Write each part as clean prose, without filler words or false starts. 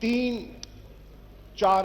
3-4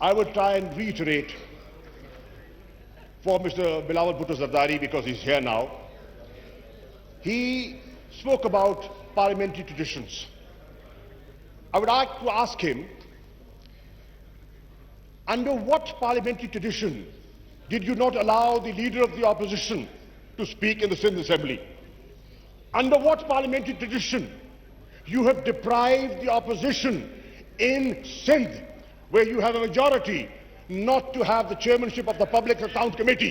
I will try and reiterate for Mr. Bilawal Bhutto Zardari because he's here now. He spoke about parliamentary traditions. I would like to ask him, under what parliamentary tradition did you not allow the leader of the opposition to speak in the Sindh Assembly? Under what parliamentary tradition you have deprived the opposition in Sindh, where you have a majority, not to have the chairmanship of the Public Account Committee?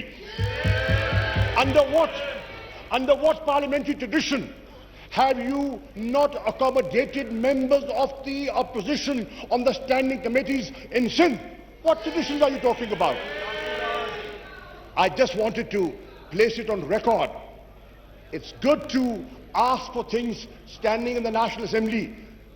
Under what parliamentary tradition have you not accommodated members of the opposition on the standing committees in Sindh? What traditions are you talking about? I just wanted to place it on record. It's good to ask for things standing in the National Assembly.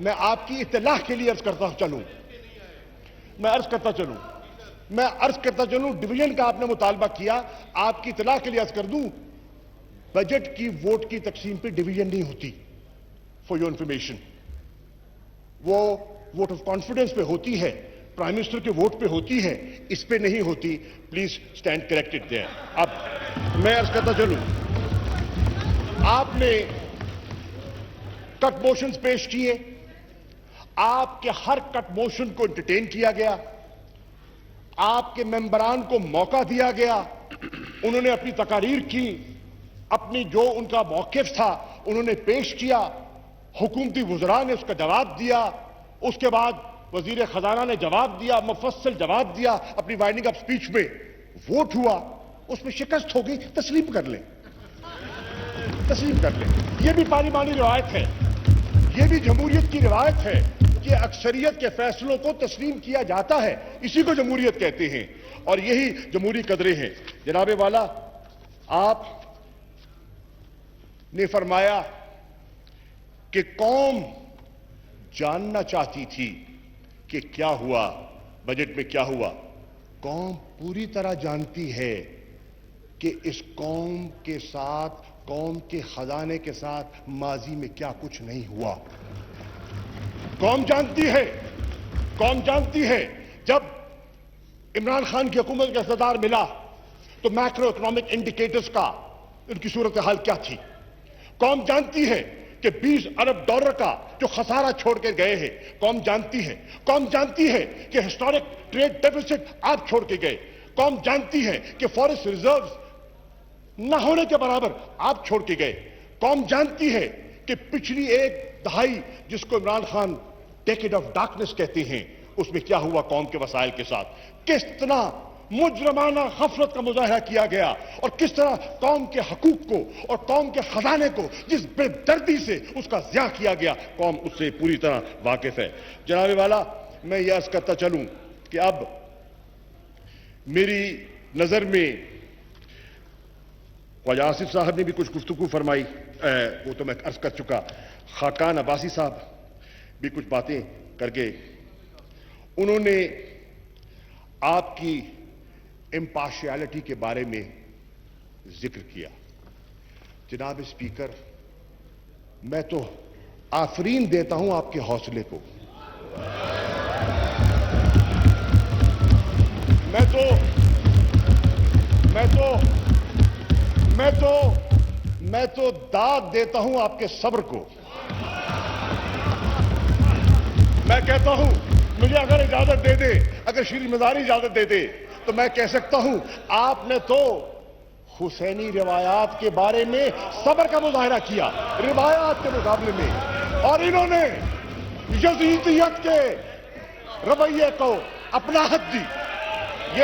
میں آپ کی اطلاع کے لیے عرض کرتا چلوں division کا آپ نے مطالبہ کیا، آپ کی اطلاع کے لیے عرض کر دوں، بجٹ کی ووٹ کی تقسیم پہ ڈویژن نہیں ہوتی، فار یور انفارمیشن. وہ ووٹ آف کانفیڈنس پہ ہوتی ہے، پرائم منسٹر کے ووٹ پہ ہوتی ہے، اس پہ نہیں ہوتی. Please stand corrected there. اب میں عرض کرتا چلوں، آپ نے کٹ موشنز پیش کیے، آپ کے ہر کٹ موشن کو انٹرٹین کیا گیا، آپ کے ممبران کو موقع دیا گیا، انہوں نے اپنی تقاریر کی، اپنی جو ان کا موقف تھا انہوں نے پیش کیا، حکومتی وزراء نے اس کا جواب دیا، اس کے بعد وزیر خزانہ نے جواب دیا، مفصل جواب دیا، اپنی وائنڈنگ اپ سپیچ میں ووٹ ہوا، اس میں شکست ہوگی، تسلیم کر لیں. یہ بھی پارلیمانی روایت ہے، یہ بھی جمہوریت کی روایت ہے کہ اکثریت کے فیصلوں کو تسلیم کیا جاتا ہے، اسی کو جمہوریت کہتے ہیں، اور یہی جمہوری قدریں ہیں. جناب والا، آپ نے فرمایا کہ قوم جاننا چاہتی تھی کہ کیا ہوا، بجٹ میں کیا ہوا. قوم پوری طرح جانتی ہے کہ اس قوم کے ساتھ، قوم کے خزانے کے ساتھ ماضی میں کیا کچھ نہیں ہوا. قوم جانتی ہے جب عمران خان کی حکومت کا اقتدار ملا تو میکرو اکنامک انڈیکیٹرز کا ان کی صورتحال کیا تھی. قوم جانتی ہے کہ 20 ارب ڈالر کا جو خسارہ چھوڑ کے گئے ہیں، قوم جانتی ہے کہ ہسٹورک ٹریڈ ڈیفیسٹ آپ چھوڑ کے گئے. قوم جانتی ہے کہ فارسٹ ریزروز نہ ہونے کے برابر آپ چھوڑ کے گئے. قوم جانتی ہے کہ پچھلی ایک دہائی جس کو Imran Khan decade of darkness کہتے ہیں، اس میں کیا ہوا قوم کے وسائل کے ساتھ، کس طرح مجرمانہ غفلت کا مظاہرہ کیا گیا، اور کس طرح قوم کے حقوق کو اور قوم کے خزانے کو جس بے دردی سے اس کا ضیاع کیا گیا، قوم اس سے پوری طرح واقف ہے. جناب والا، میں یہ عرض کرتا چلوں کہ اب میری نظر میں خواجہ آصف صاحب نے بھی کچھ گفتگو فرمائی، وہ تو میں عرض کر چکا. خاقان عباسی صاحب بھی کچھ باتیں کر کے انہوں نے آپ کی امپارشیلٹی کے بارے میں ذکر کیا. جناب اسپیکر، میں تو آفرین دیتا ہوں آپ کے حوصلے کو. میں تو داد دیتا ہوں آپ کے صبر کو. میں کہتا ہوں، مجھے اگر اجازت دے دے، اگر شری مزاری اجازت دے دے تو میں کہہ سکتا ہوں آپ نے تو حسینی روایات کے بارے میں صبر کا مظاہرہ کیا روایات کے مقابلے میں، اور انہوں نے یزیدیت کے رویے کو اپناہٹ دی. یہ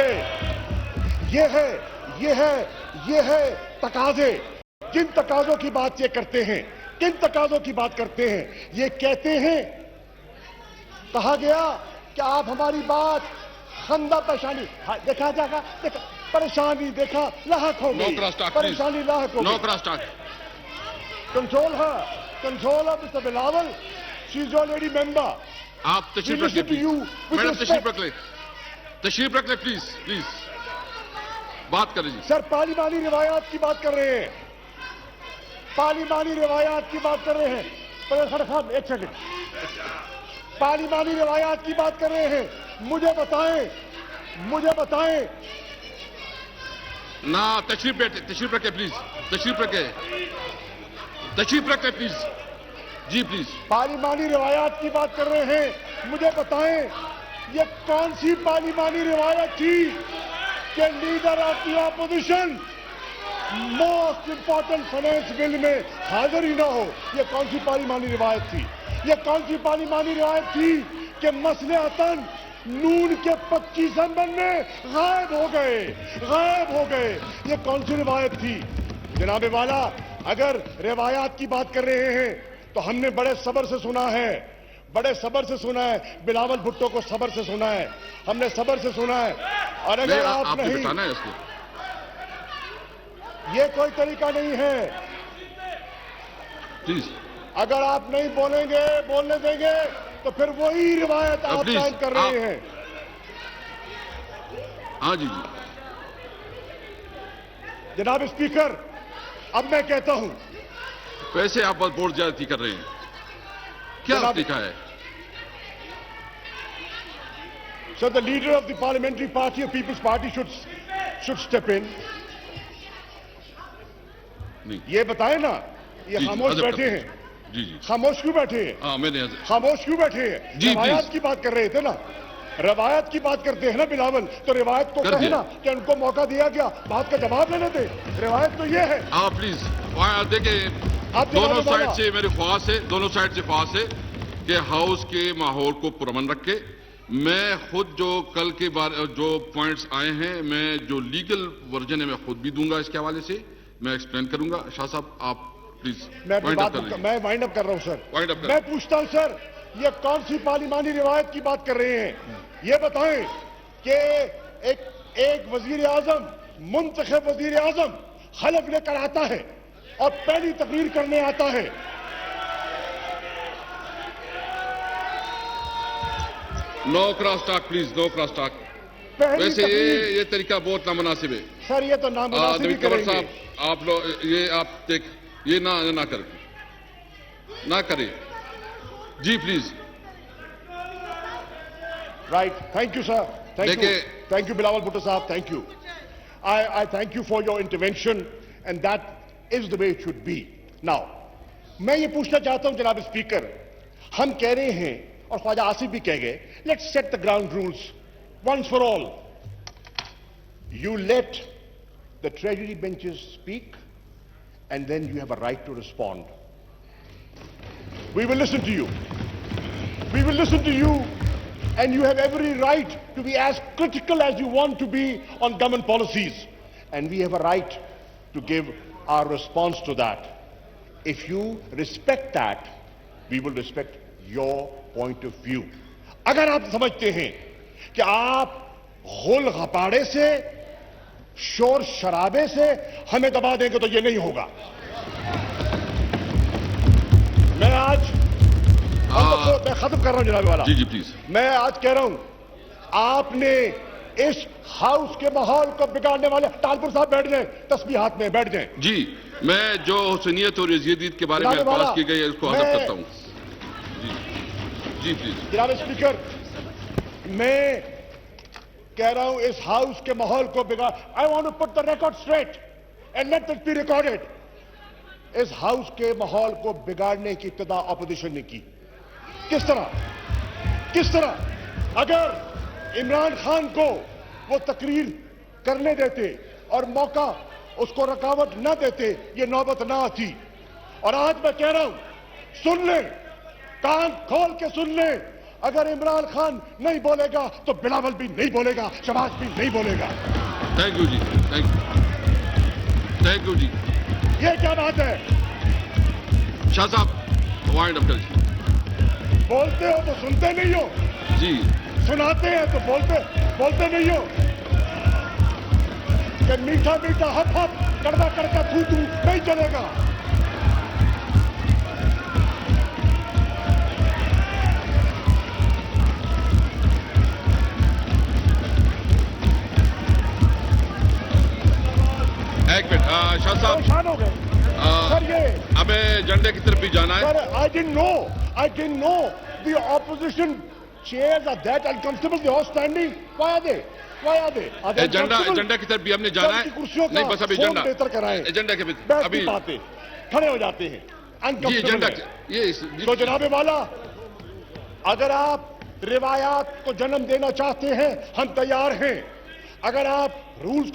ہے تقاضے. جن تقاضوں کی بات یہ کرتے ہیں، کن تقاضوں کی بات کرتے ہیں؟ یہ کہتے ہیں، کہا گیا کہ آپ ہماری بات خندہ پریشانی، دیکھا جاگا، پریشانی دیکھا لاحق ہو گئی، پریشانی لاحق ہو گئی. Control Mister Bilawal, she is already member. آپ تشریف رکھیں میڈم، تشریف رکھ لیں پلیز بات کریں جی. سر پارلیمانی روایات کی بات کر رہے ہیں، پروفیسر خان ایک سیکنڈ، پارلیمانی روایات کی بات کر رہے ہیں. مجھے بتائیں نہ تشریف رکھیں پلیز، تشریف رکھیں پلیز جی پلیز. پارلیمانی روایات کی بات کر رہے ہیں، مجھے بتائیں یہ کون سی پارلیمانی روایت تھی کہ leader of the opposition most important finance bill میں حاضر ہی نہ ہو؟ یہ کون سی پارلیمانی روایت تھی؟ یہ کون سی پارلیمانی روایت تھی کہ مسئلہ وطن نون کے 25 امن میں غائب ہو گئے؟ یہ کون سی روایت تھی؟ جناب والا، اگر روایات کی بات کر رہے ہیں تو ہم نے بڑے صبر سے سنا ہے، بلاول بھٹو کو صبر سے سنا ہے، ہم نے صبر سے سنا ہے. اور اگر آپ نہیں، بتانا ہے اس کو، یہ کوئی طریقہ نہیں ہے. پلیز اگر آپ نہیں بولیں گے، بولنے دیں گے تو پھر وہی روایت آپ قائم کر رہے ہیں. ہاں جی جی. جناب اسپیکر، اب میں کہتا ہوں. ویسے آپ بہت زیادتی کر رہے ہیں. کیا لکھا ہے؟ So the leader of the parliamentary party of People's Party should step in. یہ بتائیں نا، یہ خاموش بیٹھے ہیں. جی جی. خاموش کیوں بیٹھے ہیں؟ ہاں میں نے خاموش کیوں بیٹھے ہیں؟ روایات کی بات کر رہے تھے نا، روایت کی بات کرتے ہیں نا بلاول، تو روایت کو کہے نا کہ ان کو موقع دیا گیا، بات کا جواب لینے دے. روایت تو یہ ہے. آپ پلیز دیکھیں، دونوں سائڈ سے میری خواہش ہے، دونوں سائڈ سے خواہش ہے کہ ہاؤس کے ماحول کو پرامن رکھے. میں خود جو کل کے بار جو پوائنٹس آئے ہیں، میں جو لیگل ورژن ہے میں خود بھی دوں گا، اس کے حوالے سے میں ایکسپلین کروں گا. شاہ صاحب آپ پلیز میں وائنڈ اپ کر رہا ہوں سر. میں پوچھتا ہوں سر، یہ کون سی پارلیمانی روایت کی بات کر رہے ہیں؟ یہ بتائیں کہ ایک وزیر اعظم، منتخب وزیر اعظم حلف لے کر آتا ہے اور پہلی تقریر کرنے آتا ہے. No cross talk please, no cross talk. ویسے یہ طریقہ بہت نامناسب ہے سر. یہ تو نامناسب ہی کریں گے. آپ لوگ یہ آپ یہ نہ کریں جی please. Right. Thank you sir. Thank you Bilawal Bhutto صاحب. Thank you. I thank you for your intervention and that is the way it should be. Now, میں یہ پوچھنا چاہتا ہوں جناب اسپیکر، ہم کہہ رہے ہیں اور خواجہ آصف بھی کہہ گئے، let's set the ground rules once for all. You let the treasury benches speak and then you have a right to respond. We will listen to you. We will listen to you and you have every right to be as critical as you want to be on government policies. And we have a right to give our response to that. If you respect that, we will respect your point of view. اگر آپ سمجھتے ہیں کہ آپ غل غپاڑے سے، شور شرابے سے ہمیں دبا دیں گے تو یہ نہیں ہوگا. میں آج میں ختم کر رہا ہوں جناب والا. جی جی پلیز. میں آج کہہ رہا ہوں، آپ نے اس ہاؤس کے ماحول کو بگاڑنے والے ٹالپور صاحب بیٹھ جائیں، تسبیح ہاتھ میں بیٹھ جائیں. جی میں جو حسینیت اور یزیدیت کے بارے میں بات کی گئی ہے اس کو حذف کرتا ہوں. جی پلیز. جناب اسپیکر، میں کہہ رہا ہوں اس ہاؤس کے ماحول کو بگاڑ. I want to put the record straight and let it be recorded. اس ہاؤس کے ماحول کو بگاڑنے کی ابتدا اپوزیشن نے کی. کس طرح اگر عمران خان کو وہ تقریر کرنے دیتے اور موقع اس کو رکاوٹ نہ دیتے، یہ نوبت نہ آتی. اور آج میں کہہ رہا ہوں، سن لیں، کان کھول کے سن لیں، اگر عمران خان نہیں بولے گا تو بلاول بھی نہیں بولے گا، شہباز بھی نہیں بولے گا. تھینک یو جی. تھینک یو جی. یہ کیا بات ہے؟ شاہ صاحب وائنڈ اپ کر. بولتے ہو تو سنتے نہیں ہو. جی. سناتے ہیں تو بولتے نہیں ہو. کہ میٹھا میٹھا ہپ ہپ، کڑوا کڑکا تھو تھو نہیں چلے گا. ایک منٹ شاہ صاحب، پریشان ہو گئے سر. یہ ہمیں ایجنڈے کی طرف بھی جانا ہے. سر I didn't know the opposition chairs are that uncomfortable. They are standing. Why are they? Agenda کی طرف بھی ہم نے جانا ہے. نہیں بس ابھی ایجنڈا کے ابھی باتیں کھڑے ہو جاتے ہیں. ایجنڈا تو جناب والا، اگر آپ روایات کو جنم دینا چاہتے ہیں، ہم تیار ہیں. اگر آپ رولز کو